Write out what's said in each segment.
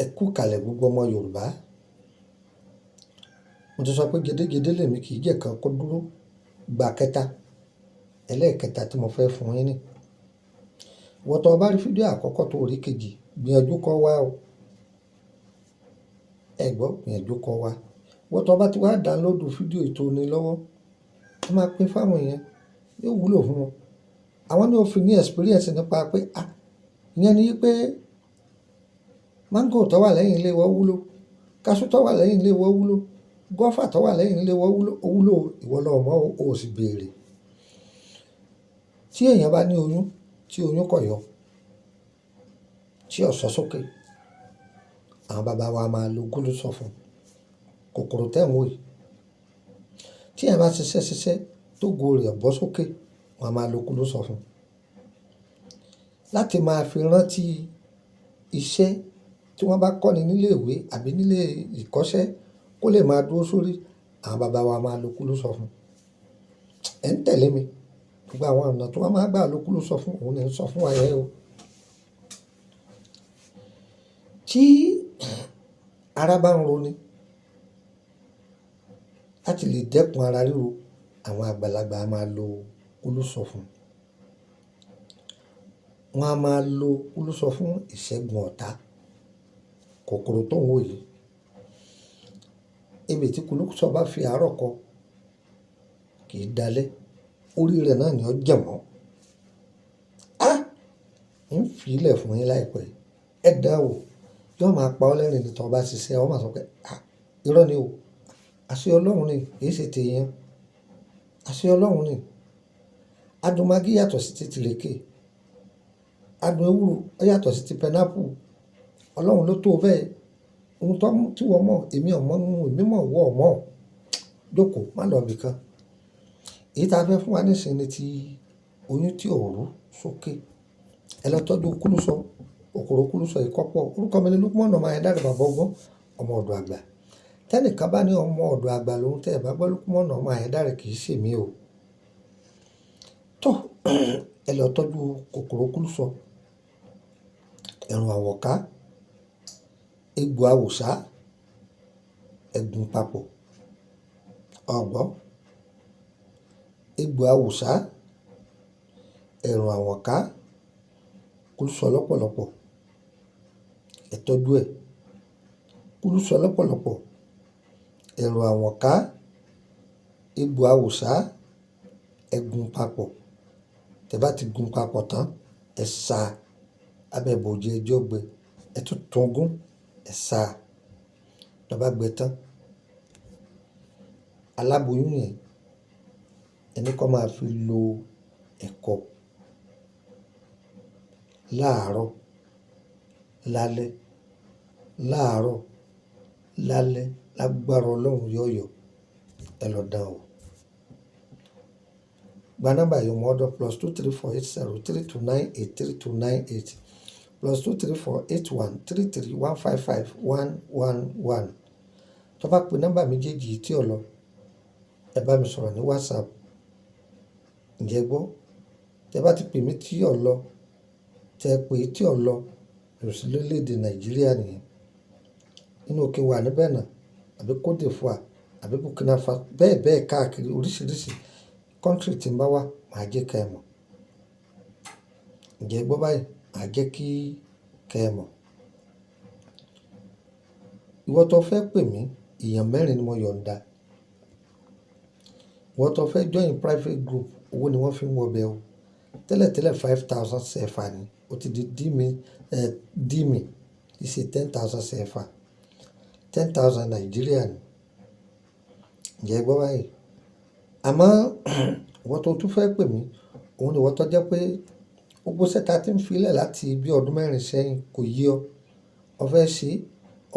Ẹ kú kalẹ̀ gbogbo ọmọ Yorùbá. Mo ti sọ pé gédégédé lèmi kì í jẹ́ kan kó dúró gba kẹta. Ẹlẹ́ẹ̀kẹta tí mo fẹ́ fún yín ní. Ìwọ tó bá rí fídíò àkọ́kọ́ tó rí kejì, gbìyànjú kó wá o. Ẹ gbọ́, gbìyànjú kó wá. Ìwọ tó bá ti wá download fídíò tó ní lọ́wọ́, ẹ máa pín fáwọn èèyàn, yóò wúlò fún wọn. Àwọn ní ó fi ní experience nípa pé ìyẹn ni pé máńgò tó wà lẹ́yìn ilé wọn wúlò, kaṣú tó wà lẹ́yìn ilé wọn wúlò, gọ́fà tó wà lẹ́yìn ilé wọn wúlò, ó wúlò. Ìwọ lọ mọ̀ o sì béèrè. Tí èèyàn bá ní oyún, tí oyún kò yọ, tí ó sọ sókè, àwọn bàbá wa máa lo gúlú sọ fún kòkòrò tẹ́ ń wò yìí. Tí èèyàn bá ṣiṣẹ́ tó go rẹ̀ bọ́ sókè, wọ́n máa lo gúlú sọ fún. Láti máa fi rántí iṣẹ́ tí wọ́n bá kọ́ni nílé ìwé àbí nílé ìkọ́ṣẹ́ kó lè máa dúró sórí, àwọn bàbá wa máa lo gúlú sọ fún. Ẹ ń tẹ̀lé mi. Gbogbo àwọn ọ̀nà tí wọ́n máa gbà lo gúlú sọ fún, òun ni ń sọ fún wa yẹn o. Tí ara bá ń roni, láti lè dẹ́kun ara ríro, àwọn àgbàlagbà máa lo gúlú sọ fún. Wọ́n á máa lo gúlú sọ fún ìṣẹ́gun ọ̀tá. Kòkòrò tó ń wò yìí, ebè tí gúlú sọ bá fi àárọ̀ kọ kì í dalẹ̀, orí rẹ̀ náà ni ó jẹ̀ mọ́. ń fi ilẹ̀ fún yín láìpẹ́. Ẹ dáwò, yóò máa pa ọ́ lẹ́rìn ní tó bá ṣiṣẹ́, ọ máa sọ pé irọ́ ni o. Àṣẹ Ọlọ́run ni, kì í ṣe tèèyàn. Àṣẹ Ọlọ́run ni. Adùn magí yàtọ̀ sí ti tìrèké. Adùn ewúro ó yàtọ̀ sí ti pẹnápù. Ọlọ́run ló tó bẹ́ẹ̀. Ohun tó tí wọ́n mọ̀, èmi ò mọ̀, èmi mọ̀ wọ́ ọ̀ mọ̀. Jókòó, má lọ ibì kan. Èyí tí a fẹ́ fún wa nísìnyí ni ti oyún tí ò rú sókè. Ẹ lọ tọ́jú gúlú sọ, kòkòrò gúlú sọ ìkọ́pọ̀. Orúkọ mi ni Lukman ọmọ Ayédáre bàbá ọgbọ́n, ọmọ ọ̀dọ̀ àgbà. Tẹ́nìkan bá ní ọmọ ọ̀dọ̀ àgbà lòun, tẹ́ ẹ bá gbọ́ Lukman ọmọ Ayédáre kì í ṣe mí o. Tó, ẹ lọ tọ́jú kòkòrò gúlú sọ, ẹ̀rùn àwọ̀ká, egbò àwòsá, ẹ̀gún papọ̀. Ọ̀gbọ́, egbò àwòsá, ẹ̀rùn àwọ̀ká, gúlú sọ lọ́pọ̀lọpọ̀. Ẹ tọ́jú ẹ̀. Gúlú sọ lọ́pọ̀lọpọ̀, ẹ̀rùn àwọ̀ká, egbò àwòsá, ẹ̀gún papọ̀. Tẹ́ bá ti gun papọ̀ tán, ẹ sá abẹ́ bòójì ẹjọ́ gbẹ. Ẹ tún gún, ẹ sá. Tó bá gbẹ tán, aláboyún yẹn, ẹni kó máa fi lo ẹ̀kọ láàárọ̀, lálẹ́, láàárọ̀, lálẹ́, lágbára Ọlọ́run yọ̀ọ̀yọ̀. Ẹ lọ dán o. Gba nọ́mbà yìí mọ́ ọ̀dọ̀ +2348032983298 +2348133155111. Tó bá pe nọ́mbà méjèèjì tí ò lọ, ẹ bá mi sọ̀rọ̀ ní WhatsApp. Ǹjẹ́ gbọ́? Tẹ́ bá ti pè mí tí ò lọ, tẹ́ pè tí ò lọ, lòsì lórílẹ̀-èdè Nàìjíríà nìyẹn. Nínú òkè wà níbẹ̀ náà, àbí Côte d'Ivoire, àbí Burkina Faso, bẹ́ẹ̀ bẹ́ẹ̀ káàkiri oríṣiríṣi country tí ń bá wà, màá jẹ́ kẹ́ ẹ mọ̀. Ǹjẹ́ gbọ́ báyìí, màá jẹ́ kí kẹ́ ẹ mọ̀. Ìwọ tó fẹ́ pè mí, èèyàn 4 ni mo yọ̀ǹda. Ìwọ tó fẹ́ join private group, owó ni wọ́n fi ń wọbẹ̀ o. Tẹ́lẹ̀tẹ́lẹ̀ 5,000 CFA ni, ó ti di dìmì, kì í ṣe 10,000 CFA. 10,000 Nàìjíríà ni. Ǹjẹ́ gbọ́ báyìí. Àmọ́ ìwọ tó tún fẹ́ pè mí, òun ni ìwọ tó jẹ́ pé gbogbo sẹ́ta tí ń filẹ̀ láti bí ọdún 4 sẹ́yìn kò yé ọ. Ọ fẹ́ ṣe,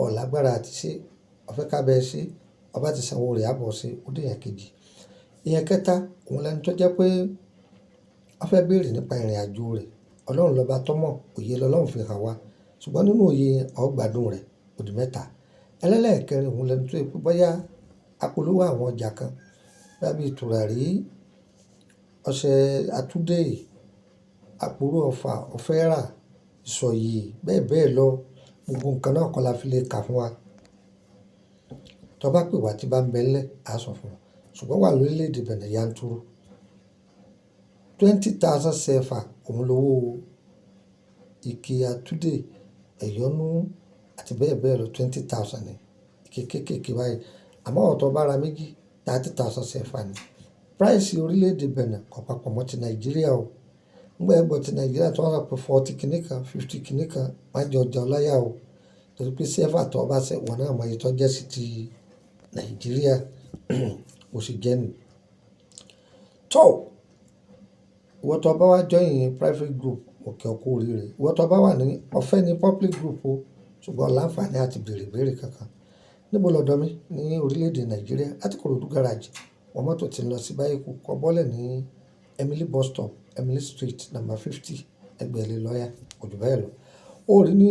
ọ̀ lágbára àti ṣe, ọ fẹ́ ká bẹ́ẹ̀ ṣe, ọ bá ti sanwó rẹ̀ àbọ̀ ṣe, ó dé èèyàn kejì. Èèyàn kẹta, òun lẹni tó jẹ́ pé ọ fẹ́ béèrè nípa ìrìnàjò rẹ̀. Ọlọ́run lọ́ba tó mọ̀, òye lọ́lọ́run fi hàn wá. Ṣùgbọ́n nínú òye ọ gbádùn rẹ̀, ó di mẹ́ta. Ẹlẹ́lẹ́ẹ̀kẹrin, òun lẹni tó yẹ pé bóyá apolówó àwọn ọjà kan, bí tùràrí, ọṣẹ àtúndé, àpòrò ọ̀fà, ọ̀fẹ́ rà, ìsọ̀yè, bẹ́ẹ̀ bẹ́ẹ̀ lọ. gbogbo nǹkan náà kọ́ la fi lè kà fún wa. Tó bá pè wá tí bá ń bẹ ńlẹ̀, a sọ fún wọn. Ṣùgbọ́n wà lórílẹ̀-èdè Benin yanturu. 20,000 CFA òun lówó ike àtúndè, ẹ̀yọ́nú àti bẹ́ẹ̀ bẹ́ẹ̀ lọ. 20,000 ni ike kéékèèké báyìí. Àmọ́ ọ̀tọ̀ bá ra méjì 30,000 CFA ni. Price orílẹ̀-èdè Benin kò papọ̀ mọ́ ti Nàìjíríà o. Nígbà ẹgbẹ́ ti Nàìjíríà tó wà sọ pé 40 kìíní kan, 50 kìíní kan, má jẹ ọjà ọláyà o. Torí pé CFA tó bá ṣẹ̀ wọ́n náà mọ iye tó jẹ́ sí ti Nàìjíríà. Bó ṣe jẹ́ nù. Tó ìwọ tó bá wá join private group, mo kí ọ kú oríire. Ìwọ tó bá wà ní ọ̀fẹ́ ní public group o, ṣùgbọ́n láǹfààní àti béèrè ìbéèrè kankan. Níbo lọ́dọ̀ mi ní orílẹ̀-èdè Nàìjíríà láti Ìkòròdú garage. Wọ́n mọ́tò ti ń lọ sí Báyìíkù, kọ bọ́lẹ̀ ní Emily bus stop, Emily Street, number 50, Ẹgbẹ̀lẹ́ lọ́yà, kò jù bẹ́ẹ̀ lọ. Ó rí ní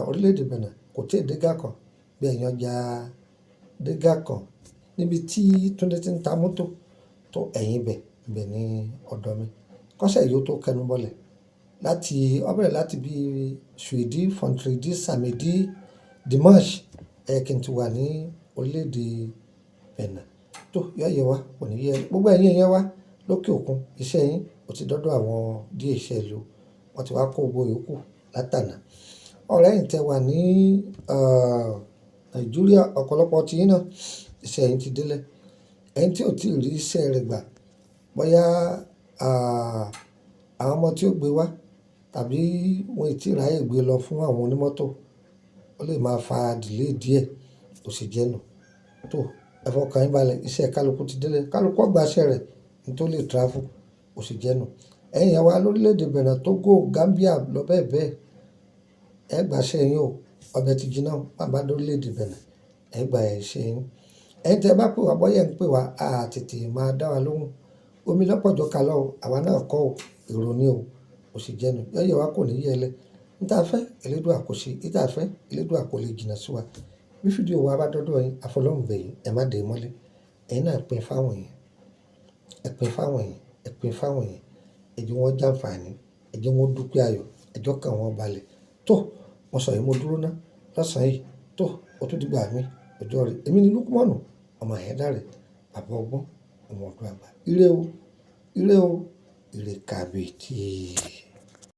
orílẹ̀-èdè Benin kò tí ì dégà kan bí ẹ̀yàn ọjà dégà kan níbi tí Túndé ti ń ta mọ́tò tó ẹ̀yìn ibẹ̀ ní ọ̀dọ̀ mi. Kọ́sẹ̀ yóò tó kẹnu bọ́lẹ̀ ó bẹ̀rẹ̀ láti bí Suèdí, Fọ̀ntìrìdí, Sàmìdí, Dimanche kí n ti wà ní orílẹ̀-èdè Benin. Tó yọ yẹ wá, kò ní yẹ gbogbo ẹ̀yin yẹn wá lókè òkun. Iṣẹ́ yín ó ti dọ́dọ̀ àwọn DHL o. Wọ́n ti wá kó gbogbo yòókù látàná. Ọ̀rẹ́ yìí tẹ wà ní Nàìjíríà, ọ̀pọ̀lọpọ̀ tí yín náà iṣẹ́ yín ti délẹ̀. Ẹni tí ò tí ì rí iṣẹ́ rẹ̀ gbà, bóyá àwọn ọmọ tí ó gbé wá tàbí wọn ì tí ì ráyè gbé lọ fún àwọn onímọ́tò, ó lè máa fa delay díẹ̀. Ó sì jẹ́ nù. Tó ẹ fọkàn yín balẹ̀, iṣẹ́ kálukú ti délẹ̀. Kálukú ó gba iṣẹ́ rẹ̀ ní tó lè travel. Ó sì jẹ́ nù. Ẹ̀yin yẹn wá lórílẹ̀-èdè Benin, Togo, Gambia lọ bẹ́ẹ̀ bẹ́ẹ̀. Ẹ gba iṣẹ́ yín o. Ọbẹ̀ ti jiná bàbá lórílẹ̀-èdè Benin. Ẹ gba iṣẹ́ yín. Ẹ̀yin tí ẹ bá pè wá, bóyá ń pè wá, a tètè máa dá wa lóhùn. Omi lọ́pọ̀jọ́ kalọ́ o, àwa náà kọ́ o, èrò ni o. Ó sì jẹ́ nù. Yọ yẹ wá kò ní yẹ lẹ. Ní ta fẹ́, elédùà kò ṣe. Ní ta fẹ́, elédùà kò lè jìnnà sí wa. Bí fídíò wa bá dọ́dọ̀ yín, àfọlọ́run bẹ̀ yín, ẹ má dé mọ́lẹ̀. Ẹ̀yin náà pín fáwọn èèyàn. Ẹ pín fáwọn èèyàn. Ẹ pín fáwọn èèyàn. Ẹ jẹ́ wọ́n jàǹfààní. Ẹ jẹ́ wọ́n dúpẹ́ ayọ̀. Ẹ jọ́ kàn wọ́n balẹ̀. Tó mo sọ yìí, mo dúró ná lọ́sàn-án yìí. Tó ó tún dìgbà mi ọjọ́ rẹ̀. Èmi ni Lukmanu, ọmọ Ayédáre, bàbá ọgbọ́n, ọmọ ọdún àgbà. Ire o, ire o, ire kàbìtì.